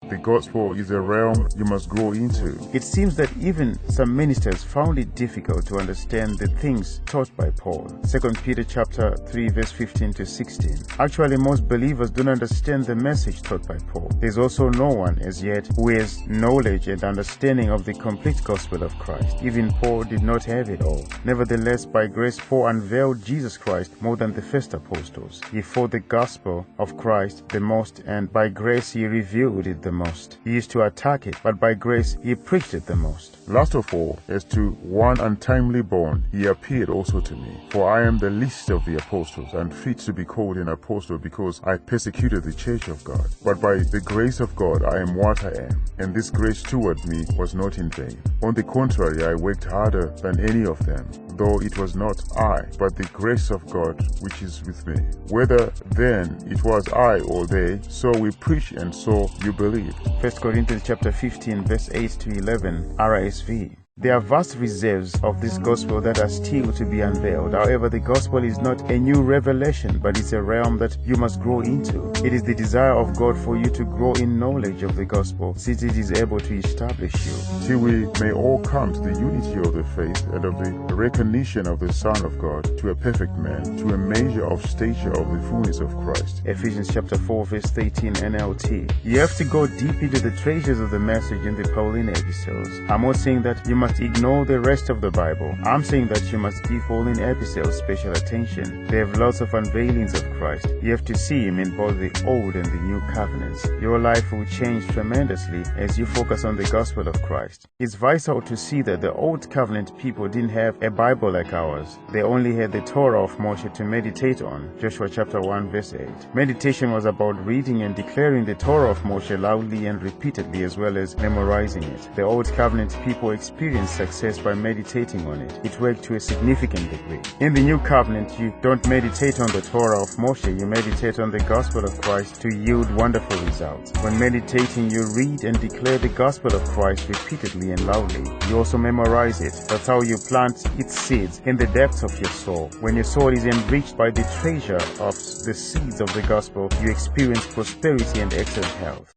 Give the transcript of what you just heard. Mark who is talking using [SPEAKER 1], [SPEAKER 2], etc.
[SPEAKER 1] The gospel is a realm you must grow into.
[SPEAKER 2] It seems that even some ministers found it difficult to understand the things taught by Paul. 2 Peter chapter 3 verse 15 to 16. Actually, most believers don't understand the message taught by Paul. There's also no one as yet who has knowledge and understanding of the complete gospel of Christ. Even Paul did not have it all. Nevertheless, by grace, Paul unveiled Jesus Christ more than the first apostles. He fought the gospel of Christ the most, and by grace he revealed it the most. He used to attack it, but by grace he preached it the most.
[SPEAKER 1] Last of all, as to one untimely born, he appeared also to me. For I am the least of the apostles, and fit to be called an apostle, because I persecuted the church of God. But by the grace of God I am what I am, and this grace toward me was not in vain. On the contrary, I worked harder than any of them, though it was not I, but the grace of God which is with me. Whether then it was I or they, so we preach, and so you believed.
[SPEAKER 2] 1 Corinthians chapter 15 verse 8 to 11, RSV. There are vast reserves of this gospel that are still to be unveiled. However, the gospel is not a new revelation, but it's a realm that you must grow into. It is the desire of God for you to grow in knowledge of the gospel, since it is able to establish you,
[SPEAKER 1] till we may all come to the unity of the faith and of the recognition of the Son of God, to a perfect man, to a measure of stature of the fullness of Christ.
[SPEAKER 2] Ephesians chapter 4 verse 13 NLT. You have to go deep into the treasures of the message in the Pauline epistles. I'm not saying that you must ignore the rest of the Bible. I'm saying that you must give Pauline epistles special attention. They have lots of unveilings of Christ. You have to see him in both the Old and the New Covenants. Your life will change tremendously as you focus on the gospel of Christ. It's vital to see that the Old Covenant people didn't have a Bible like ours. They only had the Torah of Moshe to meditate on. Joshua chapter 1 verse 8. Meditation was about reading and declaring the Torah of Moshe loudly and repeatedly, as well as memorizing it. The Old Covenant people experienced success by meditating on it. It worked to a significant degree. In the New Covenant, you don't meditate on the Torah of Moshe, you meditate on the gospel of Christ to yield wonderful results. When meditating, you read and declare the gospel of Christ repeatedly and loudly. You also memorize it. That's how you plant its seeds in the depths of your soul. When your soul is enriched by the treasure of the seeds of the gospel, you experience prosperity and excellent health.